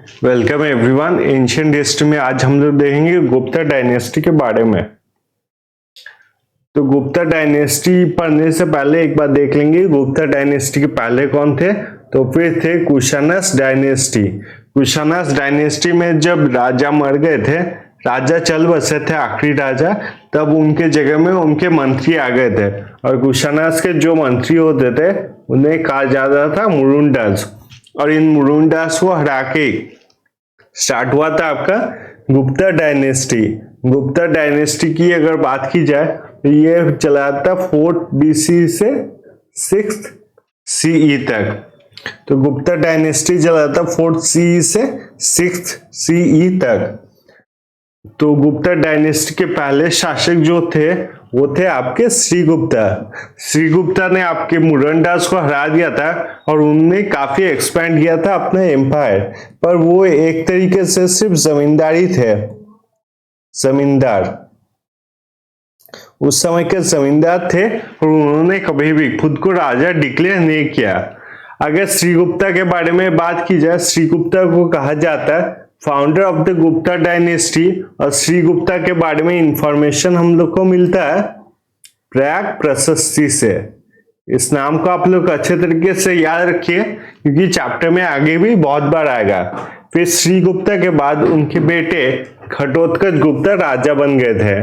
Welcome everyone. Ancient history में आज हम लोग देखेंगे गुप्ता डायनेस्टी के बारे में। तो गुप्ता डायनेस्टी पढ़ने से पहले एक बार देख लेंगे गुप्ता डायनेस्टी के पहले कौन थे। तो फिर थे कुशानस डायनेस्टी। कुशानस डायनेस्टी में जब राजा मर गए थे, राजा चल बसे थे आखिरी राजा, तब उनके जगह में उनके मंत्री आ गए थे। और कुशानस के जो मंत्री होते थे उन्हें कहा जाता था मुरुंडास। और इन मुरुंडास को हरा के स्टार्ट हुआ था आपका गुप्ता डायनेस्टी। गुप्ता डायनेस्टी की अगर बात की जाए तो ये चला था 4th BC से 6th CE तक। तो गुप्ता डायनेस्टी चला था 4th CE से 6th CE तक। तो गुप्ता डायनेस्टी के पहले शासक जो थे वो थे आपके श्रीगुप्ता। श्रीगुप्ता ने आपके मुरंडास को हरा दिया था और उनने काफी एक्सपेंड किया था अपना एम्पायर। पर वो एक तरीके से सिर्फ जमींदारी थे, जमींदार उस समय के जमींदार थे और उन्होंने कभी भी खुद को राजा डिक्लेयर नहीं किया। अगर श्रीगुप्ता के बारे में बात की जाए, श्रीगुप्ता को कहा जाता है founder of the Gupta dynasty. और श्रीगुप्ता के बारे में इंफॉर्मेशन हम लोग को मिलता है प्रयाग प्रशस्ति से। इस नाम को आप लोग अच्छे तरीके से याद रखिए क्योंकि चैप्टर में आगे भी बहुत बार आएगा। फिर श्रीगुप्ता के बाद उनके बेटे घटोत्कच गुप्ता राजा बन गए थे।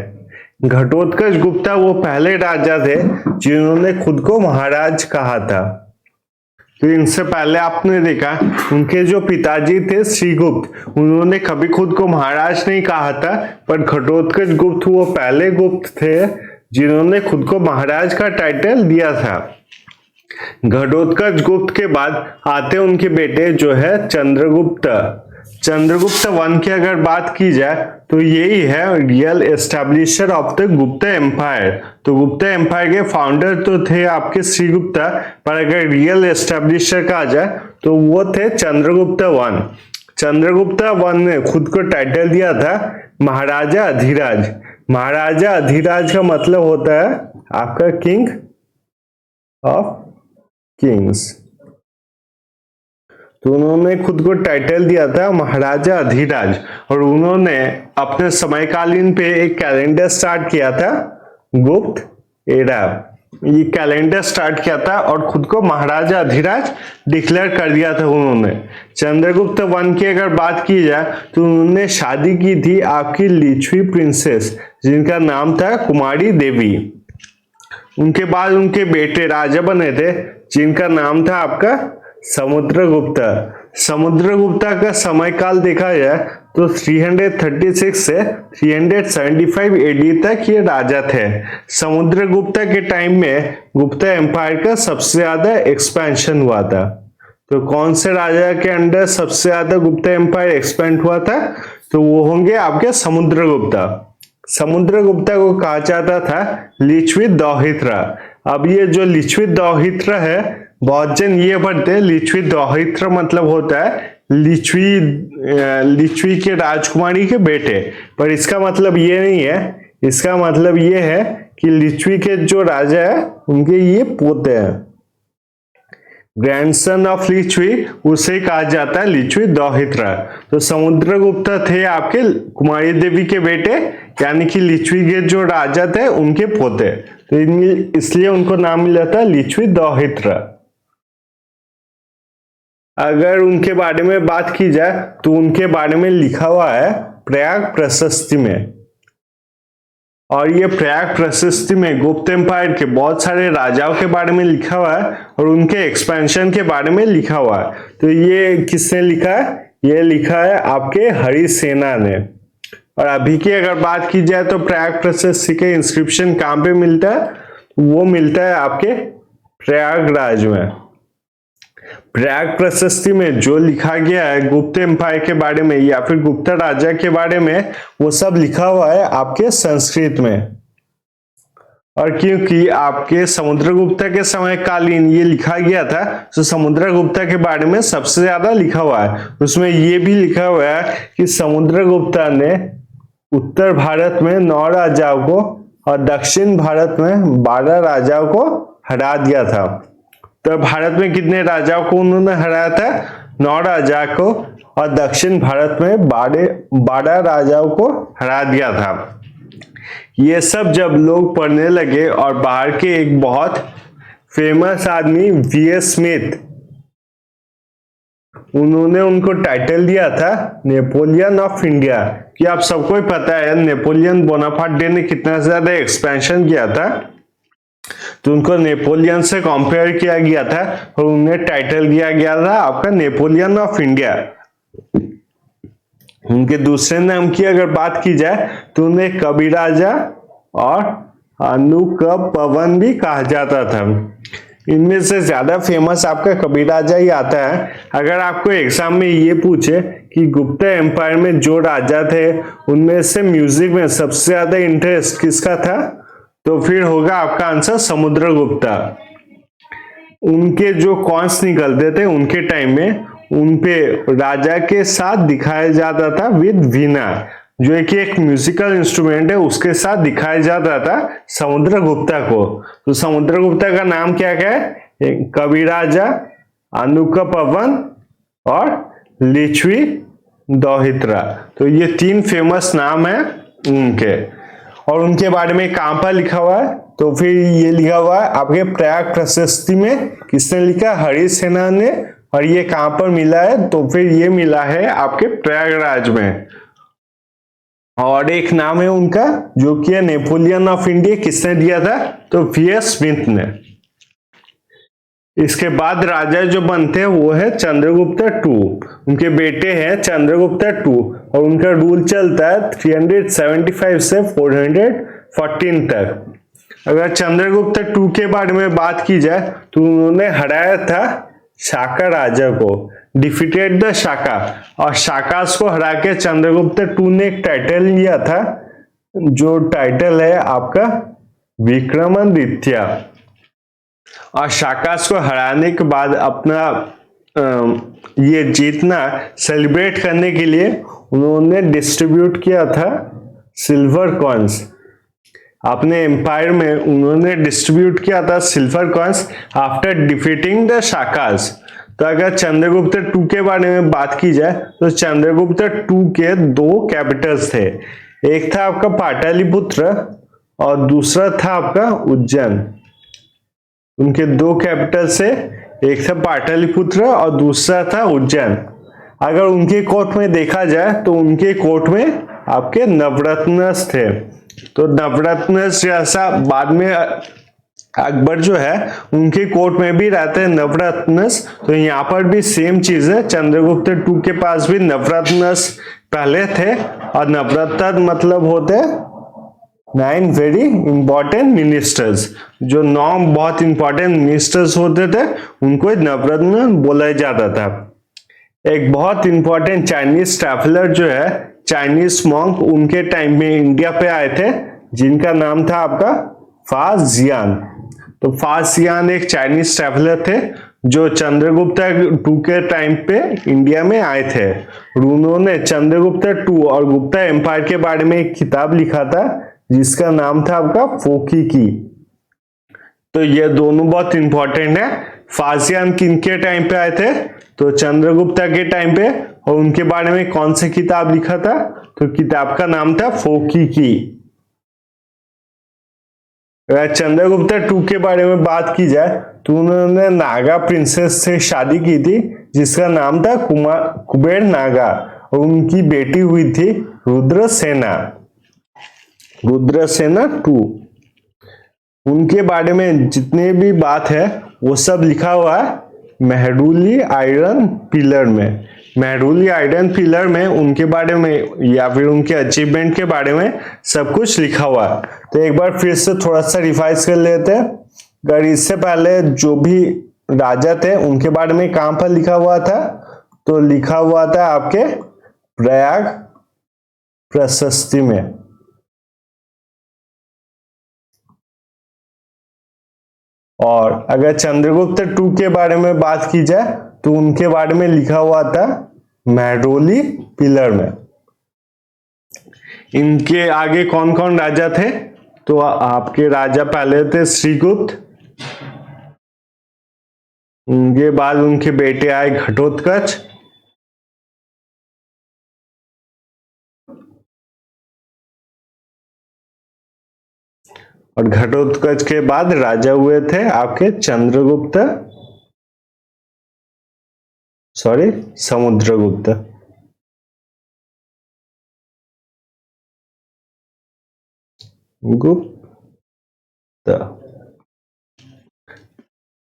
घटोत्कच गुप्ता वो पहले राजा थे जिन्होंने खुद को महाराज कहा था। तो इनसे पहले आपने देखा उनके जो पिताजी थे श्रीगुप्त, उन्होंने कभी खुद को महाराज नहीं कहा था। पर घटोत्कच गुप्त वो पहले गुप्त थे जिन्होंने खुद को महाराज का टाइटल दिया था। घटोत्कच गुप्त के बाद आते उनके बेटे जो है चंद्रगुप्त। चंद्रगुप्त वन की अगर बात की जाए तो यही है real establisher of the Gupta empire. तो गुप्ता एम्पायर के फाउंडर तो थे आपके श्रीगुप्ता, पर अगर रियल एस्टेब्लिशर कहा जाए तो वो थे चंद्रगुप्त वन। चंद्रगुप्त वन ने खुद को टाइटल दिया था महाराजा अधिराज। महाराजा अधिराज का मतलब होता है आपका किंग ऑफ किंग्स। तो उन्होंने खुद को टाइटल दिया था महाराजा अधिराज। और उन्होंने अपने समयकालीन पे एक कैलेंडर स्टार्ट किया था गुप्त एरा। ये कैलेंडर स्टार्ट किया था और खुद को महाराजा अधिराज डिक्लेयर कर दिया था उन्होंने। चंद्रगुप्त वन की अगर बात की जाए तो उन्होंने शादी की थी आपकी लिच्छवी प्रिंसेस जिनका नाम था कुमारी देवी। उनके बाद उनके बेटे राजा बने थे जिनका नाम था आपका समुद्रगुप्ता। समुद्रगुप्ता का समय काल देखा जाए तो 336 से 375 AD तक ये राजा थे। समुद्रगुप्ता के टाइम में गुप्ता एम्पायर का सबसे ज्यादा एक्सपेंशन हुआ था। तो कौन से राजा के अंडर सबसे ज्यादा गुप्ता एम्पायर एक्सपेंड हुआ था? तो वो होंगे आपके समुद्रगुप्ता। समुद्रगुप्ता को कहा जाता था लिच्छवी दौहित्र। अब ये जो लिच्छवी दौहित्र है, बहुत जन ये पढ़ते हैं लिच्छवी दौहित्र मतलब होता है लिच्छवी के राजकुमारी के बेटे, पर इसका मतलब ये नहीं है। इसका मतलब ये है कि लिच्छवी के जो राजा है उनके ये पोते हैं, ग्रैंडसन ऑफ लिच्छवी, उसे कहा जाता है लिच्छवी दौहित्र। तो समुद्रगुप्त थे आपके कुमारी देवी के बेटे, यानी कि लिच्छवी के जो राजा थे उनके पोते। तो इसलिए उनको नाम मिला था लिच्छवी दौहित्र। अगर उनके बारे में बात की जाए तो उनके बारे में लिखा हुआ है प्रयाग प्रशस्ति में। और ये प्रयाग प्रशस्ति में गुप्त एम्पायर के बहुत सारे राजाओं के बारे में लिखा हुआ है और उनके एक्सपेंशन के बारे में लिखा हुआ है। तो ये किसने लिखा है? ये लिखा है आपके हरिसेना ने। और अभी की अगर बात की जाए तो प्रयाग प्रशस्ति के इंस्क्रिप्शन कहाँ पे मिलता है? वो मिलता है आपके प्रयागराज में। प्रयाग प्रशस्ति में जो लिखा गया है गुप्त एम्पायर के बारे में या फिर गुप्ता राजा के बारे में, वो सब लिखा हुआ है आपके संस्कृत में। और क्योंकि आपके समुद्रगुप्ता के समय कालीन ये लिखा गया था, तो समुद्रगुप्ता के बारे में सबसे ज्यादा लिखा हुआ है। उसमें ये भी लिखा हुआ है कि समुद्रगुप्ता ने उत्तर भारत में 9 राजाओं को और दक्षिण भारत में 12 राजाओं को हरा दिया था। तो भारत में कितने राजाओं को उन्होंने हराया था? 9 राजा को और दक्षिण भारत में 12 राजाओं को हरा दिया था। ये सब जब लोग पढ़ने लगे और बाहर के एक बहुत फेमस आदमी वीएस स्मिथ, उन्होंने उनको टाइटल दिया था नेपोलियन ऑफ इंडिया, कि आप सबको ही पता है नेपोलियन बोनापार्ट ने कितना ज्यादा एक्सपेंशन किया था, तो उनको नेपोलियन से कंपेयर किया गया था और उन्हें टाइटल दिया गया था आपका नेपोलियन ऑफ इंडिया। उनके दूसरे नाम की अगर बात की जाए तो उन्हें कविराजा और अनुकंपवन भी कहा जाता था। इनमें से ज्यादा फेमस आपका कविराजा ही आता है। अगर आपको एग्जाम में ये पूछे कि गुप्ता एम्पायर में जो राजा थे उनमें से म्यूजिक में सबसे ज्यादा इंटरेस्ट किसका था, तो फिर होगा आपका आंसर समुद्रगुप्ता। उनके जो कॉइन्स निकलते थे उनके टाइम में उनपे राजा के साथ दिखाया जाता था विद वीणा, जो एक म्यूजिकल इंस्ट्रूमेंट है, उसके साथ दिखाया जाता था समुद्रगुप्ता को। तो समुद्रगुप्ता का नाम क्या क्या है, कविराजा, अनुकंपवन और लिच्छवी दोहित्रा। तो ये 3 फेमस नाम है उनके। और उनके बारे में कहां पर लिखा हुआ है, तो फिर ये लिखा हुआ है आपके प्रयाग प्रशस्ति में। किसने लिखा, हरीश सेना ने। और ये कहां पर मिला है, तो फिर ये मिला है आपके प्रयागराज में। और एक नाम है उनका जो कि है नेपोलियन ऑफ इंडिया, किसने दिया था, तो वीएस स्मिथ ने। इसके बाद राजा जो बनते हैं वो है चंद्रगुप्ता टू। उनके बेटे हैं चंद्रगुप्ता टू और उनका रूल चलता है 375 से 414 तक। अगर चंद्रगुप्ता टू के बारे में बात की जाए तो उन्होंने हराया था शाका राजा को, डिफीटेड द शाका। और शाकास को हरा के चंद्रगुप्ता टू ने एक टाइटल लिया था, जो टाइटल है आपका विक्रमादित्य। और शाकास को हराने के बाद अपना ये जीतना सेलिब्रेट करने के लिए उन्होंने डिस्ट्रीब्यूट किया था सिल्वर कॉइन्स। अपने एम्पायर में उन्होंने डिस्ट्रीब्यूट किया था silver coins after defeating the Shakas. तो अगर चंद्रगुप्ता टू के बारे में बात की जाए तो चंद्रगुप्ता टू के 2 कैपिटल्स थे। एक था आपका पाटलिपुत्र और दूसरा था आपका उज्जैन। उनके 2 कैपिटल से, एक था पाटलिपुत्र और दूसरा था उज्जैन। अगर उनके कोर्ट में देखा जाए तो उनके कोर्ट में आपके नवरत्नस थे। तो नवरत्नस जैसा बाद में अकबर जो है उनके कोर्ट में भी रहते हैं नवरत्नस। तो यहाँ पर भी सेम चीज है, चंद्रगुप्ता टू के पास भी नवरत्नस पहले थे। और नवरत्न मतलब होते 9 वेरी इंपॉर्टेंट मिनिस्टर्स। जो 9 बहुत इंपॉर्टेंट मिनिस्टर्स होते थे उनको नवरत्न बोला जाता था। एक बहुत इंपॉर्टेंट चाइनीज ट्रैवलर जो है, चाइनीज मॉन्क, उनके टाइम में इंडिया पे आए थे, जिनका नाम था आपका फाजियान। तो फाजियान एक चाइनीज ट्रैवलर थे जो चंद्रगुप्ता टू के टाइम पे इंडिया में आए थे। उन्होंने चंद्रगुप्ता टू और गुप्ता एम्पायर के बारे में एक किताब लिखा था जिसका नाम था आपका फोकी की। तो ये दोनों बहुत इंपॉर्टेंट है। फाजियान किनके टाइम पे आए थे, तो चंद्रगुप्ता के टाइम पे। और उनके बारे में कौन सी किताब लिखा था, तो किताब का नाम था फोकी की। अगर चंद्रगुप्ता टू के बारे में बात की जाए तो उन्होंने नागा प्रिंसेस से शादी की थी जिसका नाम था कुबेर नागा। और उनकी बेटी हुई थी रुद्रसेना, रुद्रसेना 2। उनके बारे में जितने भी बात है वो सब लिखा हुआ है मेहरुली आयरन पिलर में। मेहरुली आयरन पिलर में उनके बारे में या फिर उनके अचीवमेंट के बारे में सब कुछ लिखा हुआ है। तो एक बार फिर से थोड़ा सा रिवाइज कर लेते हैं। अगर इससे पहले जो भी राजा थे उनके बारे में कहां पर लिखा हुआ था, तो लिखा हुआ था आपके प्रयाग प्रशस्ति में। और अगर चंद्रगुप्त टू के बारे में बात की जाए तो उनके बारे में लिखा हुआ था मेहरुली पिलर में। इनके आगे कौन कौन राजा थे, तो आपके राजा पहले थे श्रीगुप्त, उनके बाद उनके बेटे आए घटोत्कच, और घटोत्कच के बाद राजा हुए थे आपके समुद्रगुप्त। गुप्त।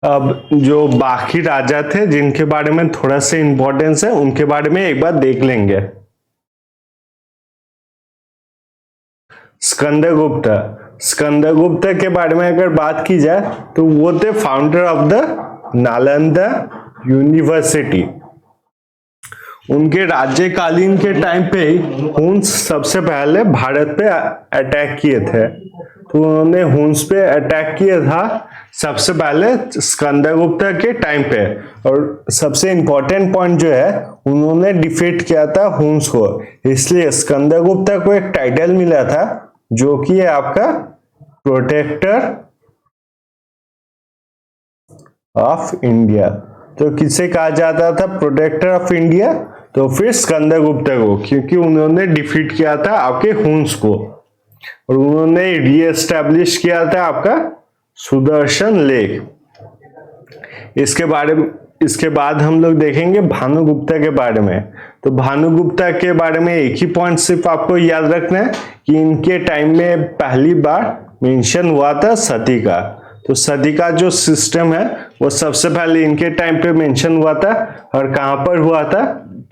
अब जो बाकी राजा थे जिनके बारे में थोड़ा सा इंपॉर्टेंस है, उनके बारे में एक बार देख लेंगे। स्कंदगुप्त। स्कंदगुप्त के बारे में अगर बात की जाए तो वो थे founder of the Nalanda university. उनके राज्यकालीन के टाइम पे ही हुन्स सबसे पहले भारत पे अटैक किए थे। तो उन्होंने हुन्स पे अटैक किया था सबसे पहले स्कंदगुप्त के टाइम पे। और सबसे इंपॉर्टेंट पॉइंट जो है, उन्होंने डिफीट किया था हुन्स को, इसलिए स्कंदगुप्त को एक टाइटल मिला था जो कि है आपका प्रोटेक्टर ऑफ इंडिया। तो किसे कहा जाता था प्रोटेक्टर ऑफ इंडिया? तो फिर स्कंदगुप्त को, क्योंकि उन्होंने डिफीट किया था आपके हुन्स को और उन्होंने रीएस्टैब्लिश किया था आपका सुदर्शन लेक। इसके बाद हम लोग देखेंगे भानुगुप्ता के बारे में। तो भानुगुप्ता के बारे में एक ही पॉइंट सिर्फ आपको याद रखना है कि इनके टाइम में पहली बार मेंशन हुआ था सती का। तो सती का जो सिस्टम है वो सबसे पहले इनके टाइम पे मेंशन हुआ था। और कहां पर हुआ था?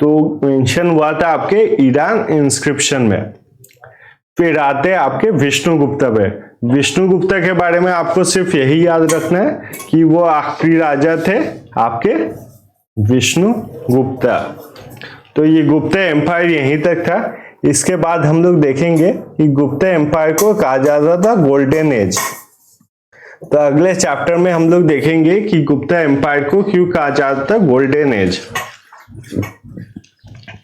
तो मेंशन हुआ था आपके ईरान इंस्क्रिप्शन में। फिर आते आपके विष्णुगुप्त पे। विष्णुगुप्त के बारे में आपको सिर्फ यही याद रखना है कि वो आखिरी राजा थे आपके विष्णुगुप्त। तो ये गुप्त एम्पायर यहीं तक था। इसके बाद हम लोग देखेंगे कि गुप्त एम्पायर को कहा जाता था गोल्डन एज। तो अगले चैप्टर में हम लोग देखेंगे कि गुप्त एम्पायर को क्यों कहा जाता था गोल्डन एज।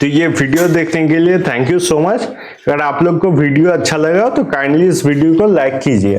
तो ये वीडियो देखने के लिए थैंक यू सो मच। अगर आप लोग को वीडियो अच्छा लगा तो काइंडली इस वीडियो को लाइक कीजिए।